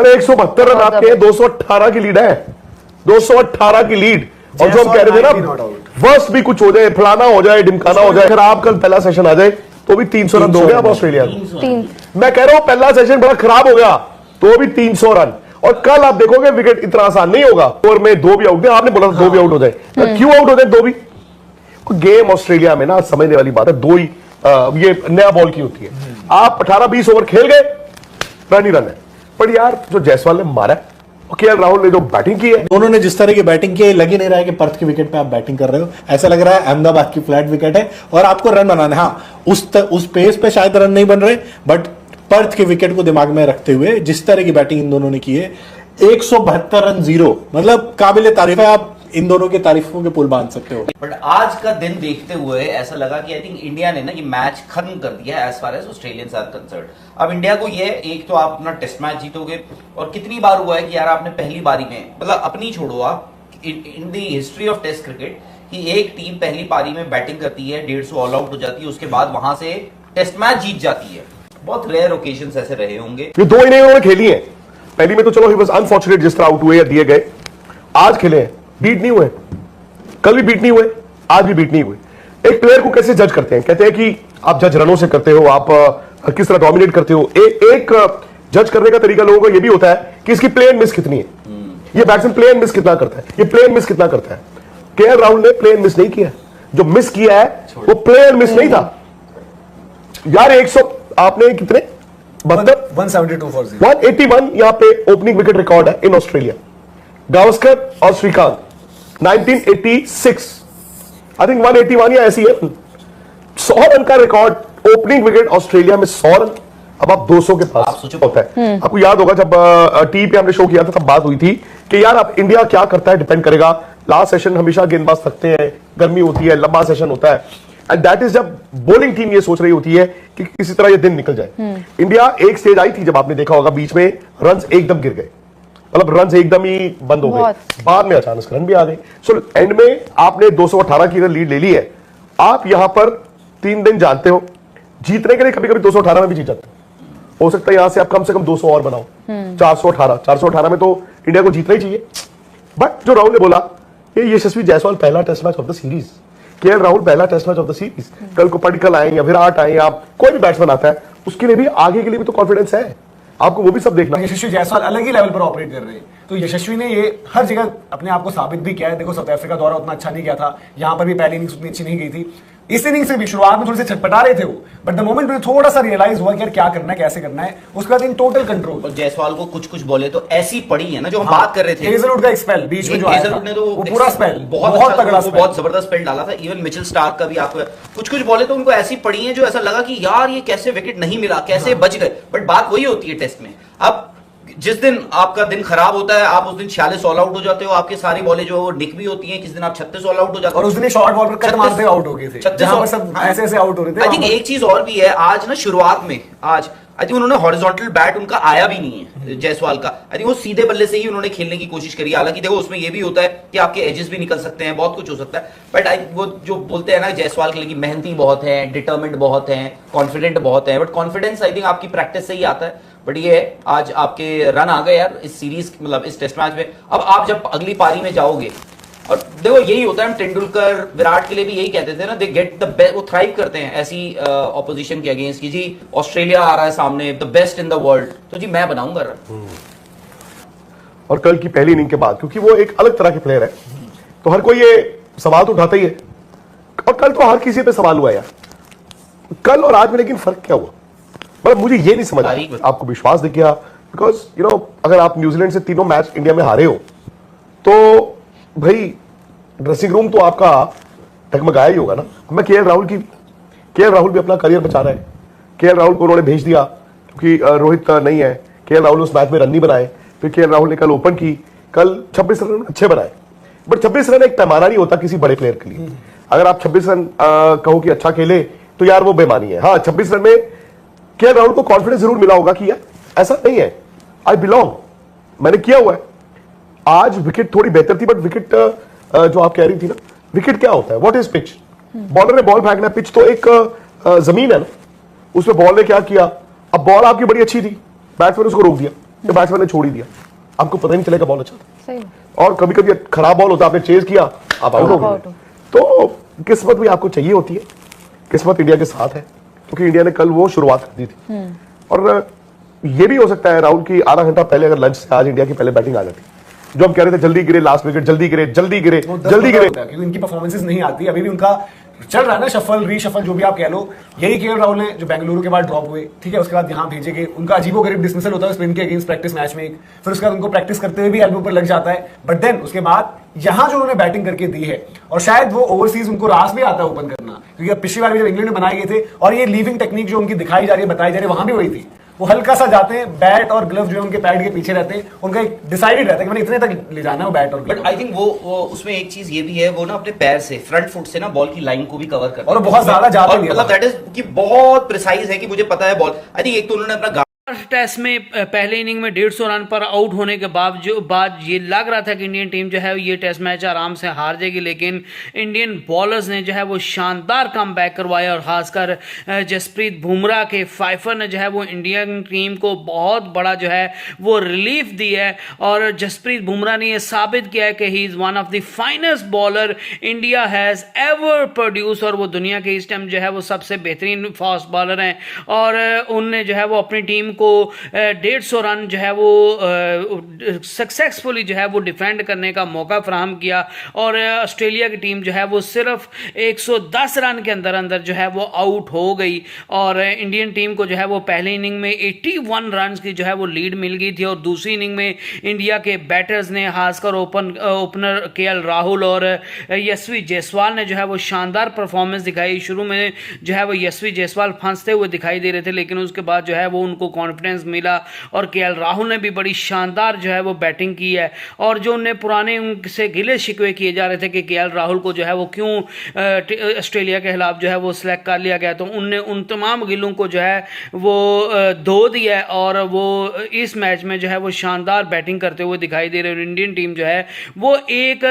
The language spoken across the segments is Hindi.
अरे 172 रन आपके, 218 की लीड है, 218 की लीड। और जो हम कह रहे थे ना वर्स्ट भी कुछ हो जाए, फलाना हो जाए, ढिमकाना हो जाए, अगर आप कल पहला सेशन आ जाए तो भी 300 रन दोगे आप ऑस्ट्रेलिया को। मैं कह रहा हूं पहला सेशन बड़ा खराब हो गया तो भी 300 रन। और कल आप देखोगे विकेट इतना आसान नहीं होगा, ओवर में 2 भी आउट, आपने बोला 2 भी आउट हो जाए, क्यों आउट हो जाए 2 भी? गेम ऑस्ट्रेलिया में ना समझने वाली बात है, 2 ही ये नया बॉल की होती है। आप 18-20 ओवर खेल गए, रन ही रन है। पर यार जो जायसवाल ने मारा है, केएल राहुल ने जो बैटिंग की है, दोनों ने जिस तरह की बैटिंग की है, लग ही नहीं रहा है कि पर्थ की विकेट पे आप बैटिंग कर रहे हो। ऐसा लग रहा है अहमदाबाद की फ्लैट विकेट है और आपको रन बनाना है। हाँ, उस पेस पे शायद रन नहीं बन रहे, बट पर्थ की विकेट को दिमाग में रखते हुए जिस तरह की बैटिंग इन दोनों ने की है, 172 रन 0, मतलब काबिले तारीफ है। आप इन दोनों के तारीफों के पुल बांध सकते हो। बट आज का दिन देखते हुए ऐसा लगा कि आई थिंक इंडिया ने ना ये मैच खत्म कर दिया है as far as Australians are concerned. अब इंडिया को ये एक तो आप अपना टेस्ट मैच जीतोगे, और कितनी बार हुआ है कि यार आपने पहली बारी में, मतलब अपनी छोड़ो आप, in the history of test cricket कि एक टीम पहली पारी में बैटिंग करती है, 150 ऑल आउट हो जाती है, उसके बाद वहां से टेस्ट मैच जीत जाती है। बहुत रेयर ओकेजन ऐसे रहे होंगे। ये 2 इनिंग उन्होंने खेली है। पहली में तो चलो ही बस अनफॉर्चुनेट जिस तरह आउट हुए या दिए गए। आज खेले हैं, बीट नहीं हुए, कल भी बीट नहीं हुए, आज भी बीट नहीं हुए। एक प्लेयर को कैसे जज करते हैं? कहते हैं कि आप जज रनों से करते हो, आप किस तरह डोमिनेट करते हो। एक जज करने का तरीका लोगों को यह भी होता है कि इसकी प्ले एंड मिस कितनी है, ये बैट्समैन प्ले एंड मिस कितना करता है, ये प्ले एंड मिस कितना करता है। केएल राहुल ने प्ले एंड मिस नहीं किया, जो मिस किया है वो प्ले एंड मिस नहीं था यार। 100 आपने कितने 181 यहां पे ओपनिंग विकेट रिकॉर्ड है इन ऑस्ट्रेलिया। गावस्कर और श्रीकांत 1986 आई थिंक 181 या ऐसी है। 100 रन का रिकॉर्ड ओपनिंग विकेट ऑस्ट्रेलिया में, 100 रन। अब आप 200 के पास होता है। आपको याद होगा जब टी पे हमने शो किया था तब बात हुई थी कि यार अब इंडिया क्या करता है डिपेंड करेगा। लास्ट सेशन हमेशा गेंदबाज थकते हैं, गर्मी होती है, लंबा सेशन होता है, एंड दैट इज जब बॉलिंग टीम ये सोच रही होती है कि किसी तरह ये दिन निकल जाए। इंडिया एक स्टेज आई थी जब आपने देखा होगा बीच में रन्स एकदम गिर गए, मतलब रन्स एकदम ही बंद हो गए, बाद में अचानक रन भी आ गए। सो एंड में आपने 218 की लीड ले ली है। आप यहां पर 3 दिन जानते हो जीतने के लिए कभी कभी 218 में भी जीत जाते हो सकता है यहां से आप कम से कम 200 और बनाओ। 418 में तो इंडिया को जीतना ही चाहिए। बट जो राहुल ने बोला ये यशस्वी जायसवाल पहला test match of the series, K L Rahul पहला test match of the series. कल को पडिक्कल आए या विराट आए या कोई भी बैट्समैन आता है, उसके लिए भी आगे के लिए भी तो कॉन्फिडेंस है, आपको वो भी सब देखना। यशस्वी जायसवाल अलग ही लेवल पर ऑपरेट कर रहे हैं, तो यशस्वी ने ये हर जगह अपने आप को साबित भी किया है। देखो साउथ अफ्रीका दौरा उतना अच्छा नहीं गया था, यहां पर भी पहली इनिंग्स उतनी अच्छी नहीं गई थी। इस इनिंग से भी शुरुआत में थोड़े से छटपटा रहे थे वो, बट द मोमेंट में थोड़ा सा रियलाइज हुआ कि यार क्या करना है, कैसे करना है, उसके बाद इन टोटल कंट्रोल। और जायसवाल को कुछ बोले तो ऐसी पड़ी है ना जो हम बात कर रहे थे। हेजलवुड का एक स्पेल बीच में जो आया था, ने तो वो पूरा स्पेल बहुत तगड़ा, बहुत जबरदस्त स्पेल डाला था। इवन मिचेल स्टार्क का भी आपको कुछ बोले तो उनको ऐसी पड़ी है जो ऐसा लगा कि यार ये कैसे विकेट नहीं मिला, कैसे बच गए। बट बात वही होती है टेस्ट में, अब जिस दिन आपका दिन खराब होता है आप उस दिन 46 ऑल आउट हो जाते हो, आपकी सारी बॉलें जो निक भी होती हैं, किस दिन आप 36 ऑल आउट हो जाते हो। और उस दिन शॉर्ट बॉल पर कट मारते आउट हो गए थे, जहां पर सब ऐसे ऐसे आउट हो रहे थे। आई थिंक एक चीज और भी है आज ना, शुरुआत में आज आई थिंक उन्होंने हॉरिजॉन्टल बैट उनका आया भी नहीं है जायसवाल का। आई थिंक वो सीधे बल्ले से ही उन्होंने खेलने की कोशिश करी। हालांकि देखो उसमें ये भी होता है कि आपके एजेस भी निकल सकते हैं, बहुत कुछ हो सकता है। बट वो जो बोलते हैं ना जायसवाल के लिए कि मेहनती बहुत है, डिटर्मिन्ड बहुत है, कॉन्फिडेंट बहुत है, बट कॉन्फिडेंस आई थिंक आपकी प्रैक्टिस से ही आता है। बट ये आज आपके रन आ गए यार इस सीरीज, मतलब इस टेस्ट मैच में। अब आप जब अगली पारी में जाओगे, और देखो यही होता है, हम तेंदुलकर विराट के लिए भी यही कहते थे ना, दे गेट द बेस्ट, वो थ्राइव करते हैं ऐसी ऑपोजिशन के अगेंस्ट कि जी ऑस्ट्रेलिया आ रहा है सामने, the best in the world, तो जी मैं बनाऊंगा रन। और कल की पहली इनिंग के बाद, क्योंकि वो एक अलग तरह के प्लेयर है, तो हर कोई ये सवाल तो उठाता ही है। और कल तो हर किसी पे सवाल हुआ यार, कल और आज में, लेकिन फर्क क्या हुआ? मतलब मुझे ये नहीं समझ आया, आपको विश्वास दिख गया? बिकॉज यू नो अगर आप न्यूजीलैंड से 3 मैच इंडिया में हारे हो तो भाई ड्रेसिंग रूम तो आपका टगमगाया ही होगा ना। मैं केएल राहुल भी अपना करियर बचा रहा है। केएल राहुल को उन्होंने भेज दिया क्योंकि रोहित नहीं है। केएल राहुल उस मैच में रन नहीं बनाए, फिर केएल राहुल ने कल ओपन की, कल 26 रन अच्छे बनाए। बट 26 रन एक पैमाना नहीं होता किसी बड़े प्लेयर के लिए। अगर आप 26 रन कहो कि अच्छा खेले तो यार वो बेमानी है। हाँ, 26 रन में केएल राहुल को कॉन्फिडेंस जरूर मिला होगा कि यार ऐसा नहीं है, आई बिलोंग, मैंने किया हुआ है। आज विकेट थोड़ी बेहतर थी, बट विकेट जो आप कह रही थी ना, विकेट क्या होता है, व्हाट इज पिच? बॉलर ने बॉल फेंकना, पिच तो एक जमीन है ना, उसमें बॉल ने क्या किया, अब बॉल आपकी बड़ी अच्छी थी, बैट्समैन उसको रोक दिया, कि बैट्समैन ने छोड़ ही दिया, आपको पता ही नहीं चलेगा बॉल अच्छा था। सही और कभी कभी खराब बॉल होता है, आपने चेज किया, आप आउट हो आप out गए। हो। तो किस्मत भी आपको चाहिए होती है, किस्मत इंडिया के साथ है, क्योंकि इंडिया ने कल वो शुरुआत कर दी थी। और ये भी हो सकता है राहुल की आधा घंटा पहले अगर लंच से आज इंडिया की पहले बैटिंग आ जाती, जो हम कह रहे थे जल्दी गिरे लास्ट विकेट, जल्दी गिरे जल्दी गिरे वो 10 जल्दी गिरे, होता है, क्योंकि इनकी परफॉर्मेंसेस नहीं आती, अभी भी उनका चल रहा है ना शफल रीशफल जो भी आप कह लो। यही केएल राहुल ने जो बेंगलुरु के बाद ड्रॉप हुए, ठीक है, उसके बाद यहाँ भेजे गए, उनका अजीबोगरीब डिसमिसल होता है स्पिन के अगेंस्ट प्रैक्टिस मैच में, फिर उसके बाद उनको प्रैक्टिस करते हुए भी एल्बो पर लग जाता है, बट देन उसके बाद यहाँ जो उन्होंने बैटिंग करके दी है, और शायद वो ओवरसीज उनको रास भी आता है ओपन करना, क्योंकि अब पिछली बार भी जब इंग्लैंड में बनाए गए थे, और ये लीविंग टेक्निक जो उनकी दिखाई जा रही है बताई जा रही है वहां भी वही थी, वो हल्का सा जाते हैं, बैट और ग्लव जो है उनके पैड के पीछे रहते हैं, उनका एक डिसाइडेड रहता है कि मैंने इतने तक ले जाना है वो बैट और बट glove। आई थिंक वो उसमें एक चीज ये भी है, वो ना अपने पैर से फ्रंट फुट से ना बॉल की लाइन को भी कवर करते और हैं। बहुत ज्यादा जाते और नहीं है मतलब दैट इज कि बहुत प्रिसाइज है कि मुझे पता है बॉल। आई थिंक एक तो उन्होंने अपना टेस्ट में पहले इनिंग में 150 रन पर आउट होने के बाद ये लग रहा था कि इंडियन टीम जो है ये टेस्ट मैच आराम से हार जाएगी, लेकिन इंडियन बॉलर्स ने जो है वो शानदार कम बैक करवाया, और खासकर जसप्रीत बुमराह के फाइफर ने जो है वो इंडियन टीम को बहुत बड़ा जो है वो रिलीफ दी है। और जसप्रीत बुमराह ने ये साबित किया है कि he is one of the finest bowler India has ever produce, और वो दुनिया के इस टाइम जो है वो सबसे बेहतरीन फास्ट बॉलर हैं, और उनने जो है वो अपनी टीम को 150 रन जो है वो सक्सेसफुली जो है वो डिफेंड करने का मौका फराहम किया, और ऑस्ट्रेलिया की टीम जो है वो सिर्फ 110 रन के अंदर अंदर जो है वो आउट हो गई, और इंडियन टीम को जो है वो पहले इनिंग में 81 रन की जो है वो लीड मिल गई थी, और दूसरी इनिंग में इंडिया के बैटर्स ने खासकर ओपनर केएल राहुल और यशस्वी जायसवाल ने जो है वो शानदार परफॉर्मेंस दिखाई। शुरू में जो है वो यशस्वी जायसवाल फंसते हुए दिखाई दे रहे थे, लेकिन उसके बाद जो है वो उनको कॉन्फिडेंस मिला, और केएल राहुल ने भी बड़ी शानदार जो है वो बैटिंग की है। और जो उन्हें पुराने उनसे गिले शिकवे किए जा रहे थे कि केएल राहुल को जो है वो क्यों ऑस्ट्रेलिया के खिलाफ जो है वो सिलेक्ट कर लिया गया, तो उनने उन तमाम गिलों को जो है वो धो दिया है, और वो इस मैच में जो है वो शानदार बैटिंग करते हुए दिखाई दे रहे हैं। इंडियन टीम जो है वो एक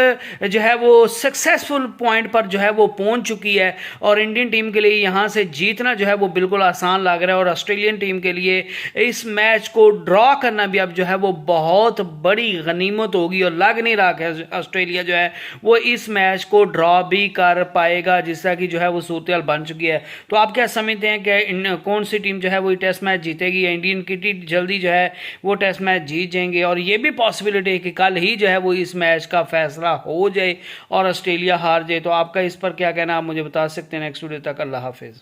जो है वो सक्सेसफुल पॉइंट पर जो है वो पहुंच चुकी है, और इंडियन टीम के लिए यहाँ से जीतना जो है वो बिल्कुल आसान लग रहा है, और ऑस्ट्रेलियन टीम के लिए इस मैच को ड्रॉ करना भी अब जो है वो बहुत बड़ी गनीमत होगी, और लग नहीं रहा कि ऑस्ट्रेलिया जो है वो इस मैच को ड्रॉ भी कर पाएगा, जिसका कि जो है वो सूरत बन चुकी है। तो आप क्या समझते हैं कि कौन सी टीम जो है वो टेस्ट मैच जीतेगी, या इंडियन की टीम जल्दी जो है वो टेस्ट मैच जीत जाएंगे, और ये भी पॉसिबिलिटी है कि कल ही जो है वो इस मैच का फैसला हो जाए और ऑस्ट्रेलिया हार जाए। तो आपका इस पर क्या कहना, आप मुझे बता सकते हैं। नेक्स्ट वीडियो तक, अल्लाह हाफिज़।